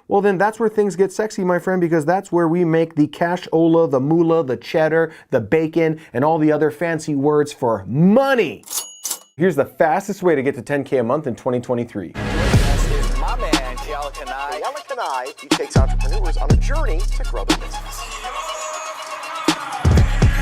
well then that's where things get sexy, my friend, because that's where we make the cashola, the moolah, the cheddar, the bacon, and all the other fancy words for money. Here's the fastest way to get to 10K a month in 2023. My man, Yalla Kanai. Yalla Kanai, he takes entrepreneurs on a journey to grow their business.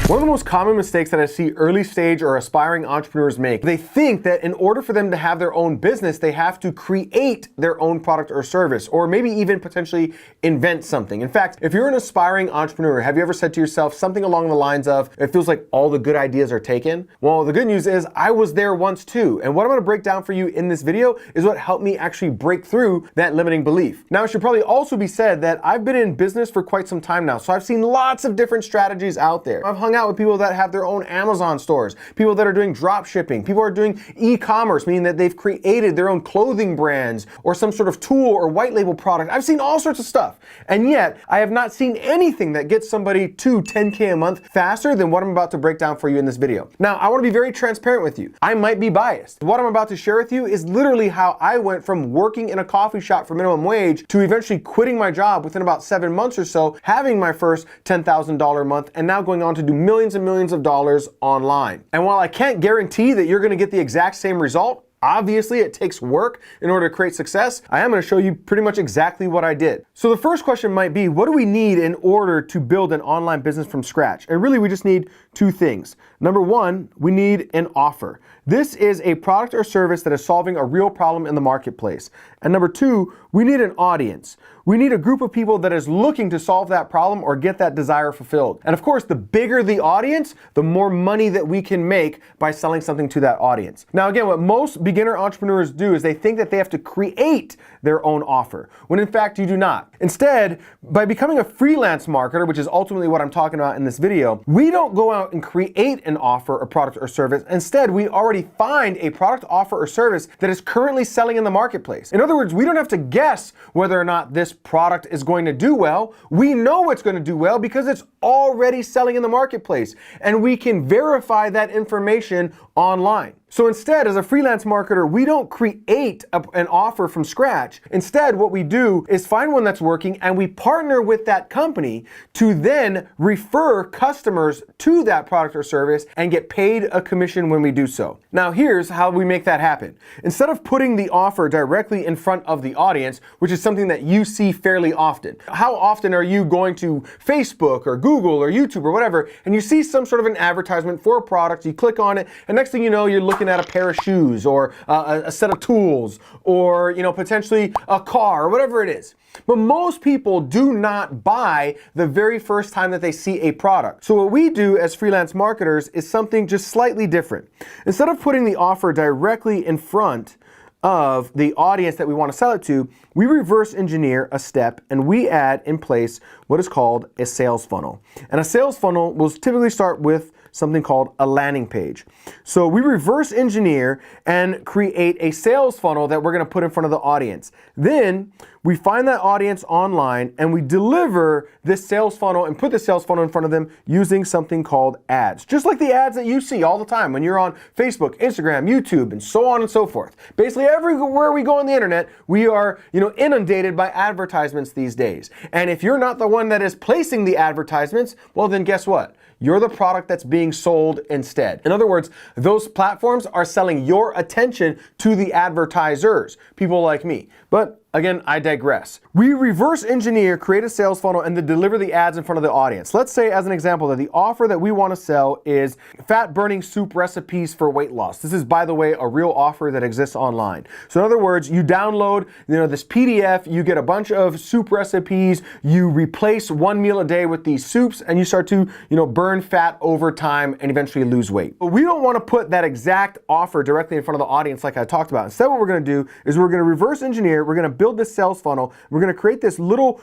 One of the most common mistakes that I see early stage or aspiring entrepreneurs make, they think that in order for them to have their own business, they have to create their own product or service, or maybe even potentially invent something. In fact, if you're an aspiring entrepreneur, have you ever said to yourself something along the lines of, it feels like all the good ideas are taken? Well, the good news is I was there once too. And what I'm gonna break down for you in this video is what helped me actually break through that limiting belief. Now, it should probably also be said that I've been in business for quite some time now, so I've seen lots of different strategies out there. I've hung out with people that have their own Amazon stores, people that are doing drop shipping, people are doing e-commerce, meaning that they've created their own clothing brands or some sort of tool or white label product. I've seen all sorts of stuff. And yet I have not seen anything that gets somebody to 10K a month faster than what I'm about to break down for you in this video. Now, I want to be very transparent with you. I might be biased. What I'm about to share with you is literally how I went from working in a coffee shop for minimum wage to eventually quitting my job within about 7 months or so, having my first $10,000 a month, and now going on to do millions and millions of dollars online. And while I can't guarantee that you're going to get the exact same result, obviously it takes work in order to create success, I am going to show you pretty much exactly what I did. So the first question might be, what do we need in order to build an online business from scratch? And really we just need two things. Number one, we need an offer. This is a product or service that is solving a real problem in the marketplace. And number two, we need an audience. We need a group of people that is looking to solve that problem or get that desire fulfilled. And of course, the bigger the audience, the more money that we can make by selling something to that audience. Now again, what most beginner entrepreneurs do is they think that they have to create their own offer, when in fact you do not. Instead, by becoming a freelance marketer, which is ultimately what I'm talking about in this video, we don't go out and create an offer, a product or service. Instead, we already find a product, offer, or service that is currently selling in the marketplace. In other words, we don't have to guess whether or not this product is going to do well. We know it's going to do well because it's already selling in the marketplace, and we can verify that information online. So instead, as a freelance marketer, we don't create an offer from scratch. Instead, what we do is find one that's working and we partner with that company to then refer customers to that product or service and get paid a commission when we do so. Now, here's how we make that happen. Instead of putting the offer directly in front of the audience, which is something that you see fairly often. How often are you going to Facebook or Google or YouTube or whatever, and you see some sort of an advertisement for a product, you click on it, and next thing you know, you're looking at a pair of shoes or a set of tools or potentially a car or whatever it is. But most people do not buy the very first time that they see a product. So what we do as freelance marketers is something just slightly different. Instead of putting the offer directly in front of the audience that we want to sell it to, we reverse engineer a step and we add in place what is called a sales funnel. And a sales funnel will typically start with something called a landing page. So we reverse engineer and create a sales funnel that we're going to put in front of the audience. Then we find that audience online and we deliver this sales funnel and put the sales funnel in front of them using something called ads. Just like the ads that you see all the time when you're on Facebook, Instagram, YouTube, and so on and so forth. Basically everywhere we go on the internet, we are, inundated by advertisements these days. And if you're not the one that is placing the advertisements, well then guess what? You're the product that's being sold instead. In other words, those platforms are selling your attention to the advertisers, people like me. But again, I digress. We reverse engineer, create a sales funnel, and then deliver the ads in front of the audience. Let's say, as an example, that the offer that we want to sell is fat-burning soup recipes for weight loss. This is, by the way, a real offer that exists online. So in other words, you download this PDF, you get a bunch of soup recipes, you replace one meal a day with these soups, and you start to burn fat over time and eventually lose weight. But we don't want to put that exact offer directly in front of the audience like I talked about. Instead, what we're going to do is we're going to reverse engineer, we're going to build this sales funnel. We're going to create this little,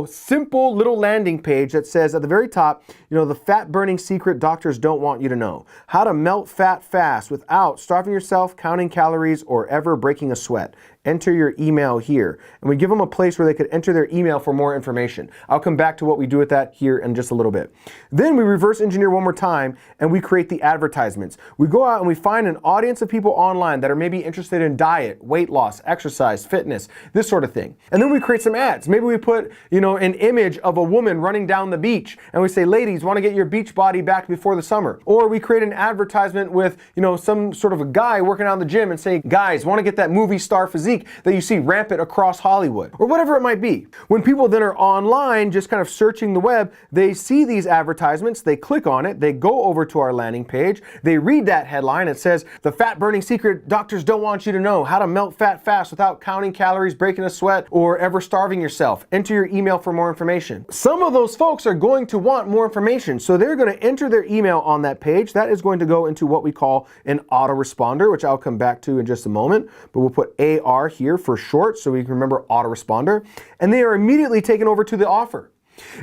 simple little landing page that says at the very top, the fat burning secret doctors don't want you to know. How to melt fat fast without starving yourself, counting calories, or ever breaking a sweat. enter your email here. And we give them a place where they could enter their email for more information. I'll come back to what we do with that here in just a little bit. Then we reverse engineer one more time and we create the advertisements. We go out and we find an audience of people online that are maybe interested in diet, weight loss, exercise, fitness, this sort of thing. And then we create some ads. Maybe we put, an image of a woman running down the beach and we say, ladies, want to get your beach body back before the summer. Or we create an advertisement with, some sort of a guy working out in the gym and say, guys, want to get that movie star physique that you see rampant across Hollywood, or whatever it might be. When people then are online, just kind of searching the web, they see these advertisements, they click on it, they go over to our landing page, they read that headline. It says, the fat burning secret doctors don't want you to know, how to melt fat fast without counting calories, breaking a sweat, or ever starving yourself. Enter your email for more information. Some of those folks are going to want more information, so they're going to enter their email on that page. That is going to go into what we call an autoresponder, which I'll come back to in just a moment, but we'll put AR here for short so we can remember autoresponder, and they are immediately taken over to the offer.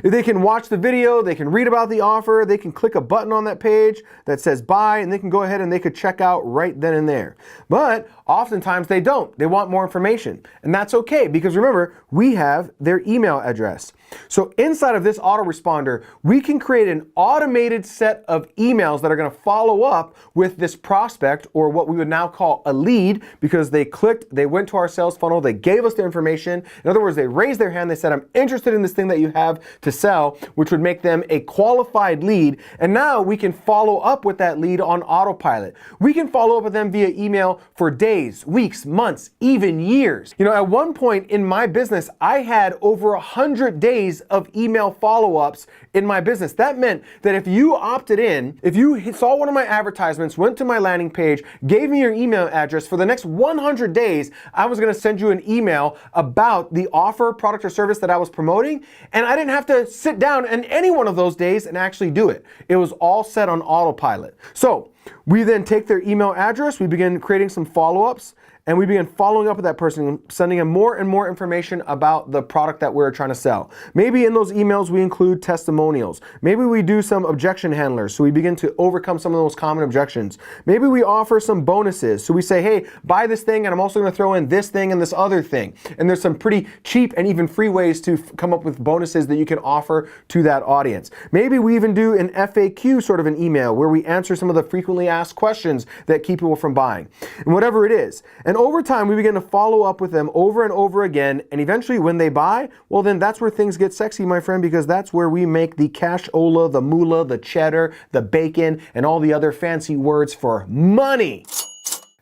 They can watch the video, they can read about the offer, they can click a button on that page that says buy, and they can go ahead and they could check out right then and there. But oftentimes they don't. They want more information. And that's okay, because remember, we have their email address. So inside of this autoresponder, we can create an automated set of emails that are going to follow up with this prospect, or what we would now call a lead, because they clicked, they went to our sales funnel, they gave us the information. In other words, they raised their hand, they said, I'm interested in this thing that you have to sell, which would make them a qualified lead. And now we can follow up with that lead on autopilot. We can follow up with them via email for days, weeks, months, even years. At one point in my business, I had over 100 days of email follow-ups in my business. That meant that if you opted in, if you saw one of my advertisements, went to my landing page, gave me your email address, for the next 100 days, I was going to send you an email about the offer, product, or service that I was promoting, and I didn't have to sit down in any one of those days and actually do it. It was all set on autopilot. So we then take their email address, we begin creating some follow-ups, and we begin following up with that person, sending them more and more information about the product that we're trying to sell. Maybe in those emails we include testimonials. Maybe we do some objection handlers, so we begin to overcome some of those common objections. Maybe we offer some bonuses, so we say, hey, buy this thing and I'm also going to throw in this thing and this other thing. And there's some pretty cheap and even free ways to come up with bonuses that you can offer to that audience. Maybe we even do an FAQ sort of an email where we answer some of the frequently asked questions that keep people from buying, and whatever it is. And over time, we begin to follow up with them over and over again, and eventually when they buy, well then that's where things get sexy, my friend, because that's where we make the cashola, the moolah, the cheddar, the bacon, and all the other fancy words for money.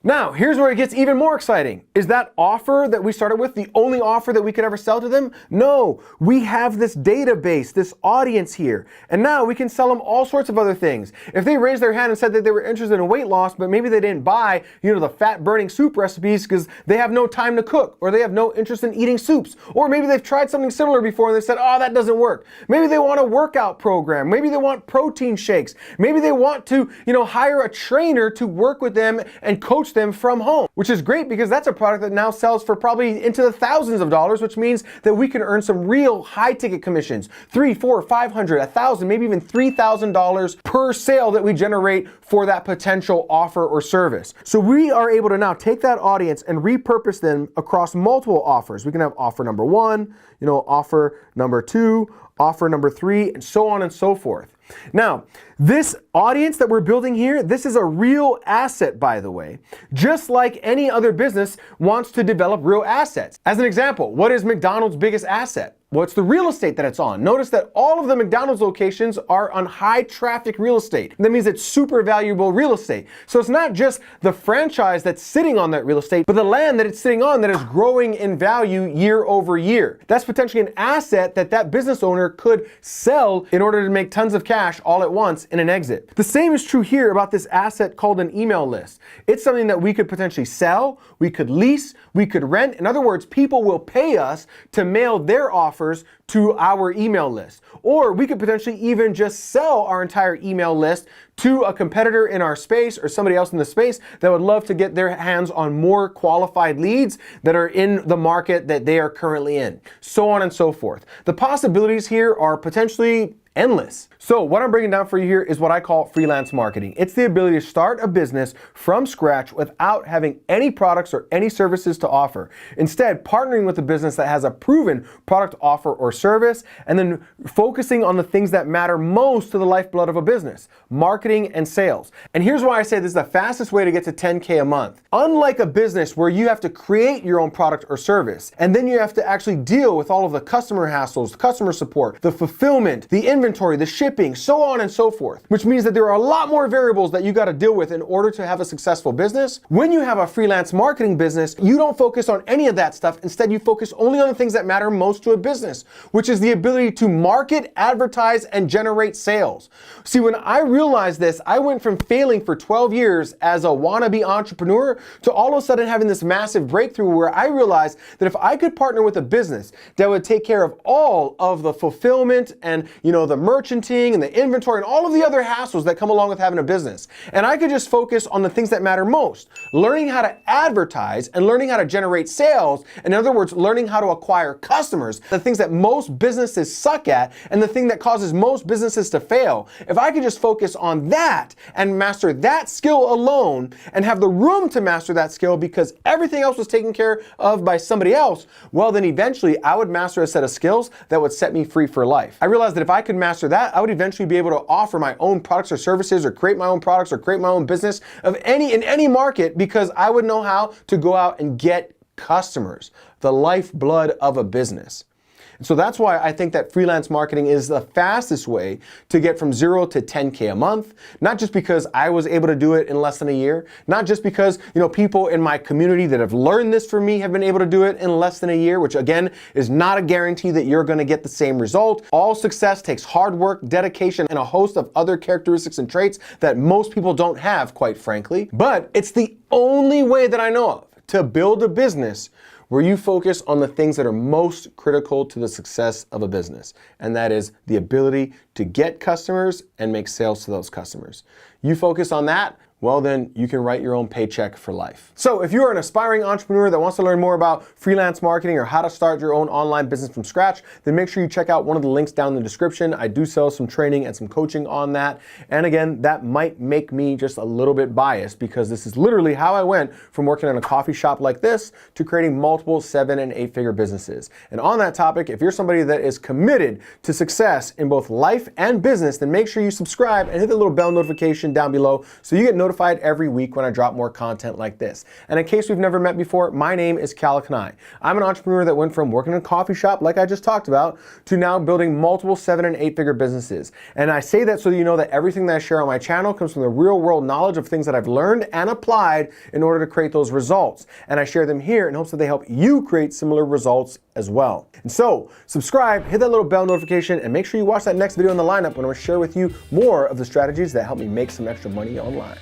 Now, here's where it gets even more exciting. Is that offer that we started with the only offer that we could ever sell to them? No, we have this database, this audience here, and now we can sell them all sorts of other things. If they raised their hand and said that they were interested in weight loss, but maybe they didn't buy, the fat burning soup recipes because they have no time to cook, or they have no interest in eating soups, or maybe they've tried something similar before and they said, oh, that doesn't work. Maybe they want a workout program. Maybe they want protein shakes. Maybe they want to, hire a trainer to work with them and coach them from home, which is great because that's a product that now sells for probably into the thousands of dollars, which means that we can earn some real high ticket commissions, $300, $400, $500, $1,000, maybe even $3,000 per sale that we generate for that potential offer or service. So we are able to now take that audience and repurpose them across multiple offers. We can have offer number 1, offer number 2, offer number 3, and so on and so forth. Now, this audience that we're building here, this is a real asset, by the way. Just like any other business wants to develop real assets. As an example, what is McDonald's biggest asset? Well, it's the real estate that it's on. Notice that all of the McDonald's locations are on high traffic real estate. That means it's super valuable real estate. So it's not just the franchise that's sitting on that real estate, but the land that it's sitting on that is growing in value year over year. That's potentially an asset that that business owner could sell in order to make tons of cash all at once in an exit. The same is true here about this asset called an email list. It's something that we could potentially sell, we could lease, we could rent. In other words, people will pay us to mail their offers to our email list. Or we could potentially even just sell our entire email list to a competitor in our space or somebody else in the space that would love to get their hands on more qualified leads that are in the market that they are currently in. So on and so forth. The possibilities here are potentially endless. So what I'm breaking down for you here is what I call freelance marketing. It's the ability to start a business from scratch without having any products or any services to offer. Instead, partnering with a business that has a proven product offer or service, and then focusing on the things that matter most to the lifeblood of a business, marketing and sales. And here's why I say this is the fastest way to get to 10K a month. Unlike a business where you have to create your own product or service, and then you have to actually deal with all of the customer hassles, customer support, the fulfillment, the inventory, the shipping, so on and so forth, which means that there are a lot more variables that you got to deal with in order to have a successful business. When you have a freelance marketing business, you don't focus on any of that stuff. Instead, you focus only on the things that matter most to a business, which is the ability to market, advertise, and generate sales. See, when I realized this, I went from failing for 12 years as a wannabe entrepreneur to all of a sudden having this massive breakthrough where I realized that if I could partner with a business that would take care of all of the fulfillment and, the merchanting and the inventory and all of the other hassles that come along with having a business, and I could just focus on the things that matter most, learning how to advertise and learning how to generate sales. In other words, learning how to acquire customers, the things that most businesses suck at and the thing that causes most businesses to fail. If I could just focus on that and master that skill alone and have the room to master that skill because everything else was taken care of by somebody else, well, then eventually I would master a set of skills that would set me free for life. I realized that if I could master that, I would eventually be able to offer my own products or services or create my own products or create my own business in any market because I would know how to go out and get customers, the lifeblood of a business. And so that's why I think that freelance marketing is the fastest way to get from 0 to 10K a month, not just because I was able to do it in less than a year, not just because, people in my community that have learned this from me have been able to do it in less than a year, which again is not a guarantee that you're going to get the same result. All success takes hard work, dedication, and a host of other characteristics and traits that most people don't have, quite frankly. But it's the only way that I know of to build a business where you focus on the things that are most critical to the success of a business. And that is the ability to get customers and make sales to those customers. You focus on that, well then you can write your own paycheck for life. So if you're an aspiring entrepreneur that wants to learn more about freelance marketing or how to start your own online business from scratch, then make sure you check out one of the links down in the description. I do sell some training and some coaching on that. And again, that might make me just a little bit biased because this is literally how I went from working in a coffee shop like this to creating multiple 7- and 8-figure businesses. And on that topic, if you're somebody that is committed to success in both life and business, then make sure you subscribe and hit the little bell notification down below so you get notified every week when I drop more content like this. And in case we've never met before, my name is Cal Kanai. I'm an entrepreneur that went from working in a coffee shop, like I just talked about, to now building multiple 7- and 8-figure businesses. And I say that so you know that everything that I share on my channel comes from the real world knowledge of things that I've learned and applied in order to create those results. And I share them here in hopes that they help you create similar results as well. And so subscribe, hit that little bell notification, and make sure you watch that next video in the lineup when I'm going to share with you more of the strategies that help me make some extra money online.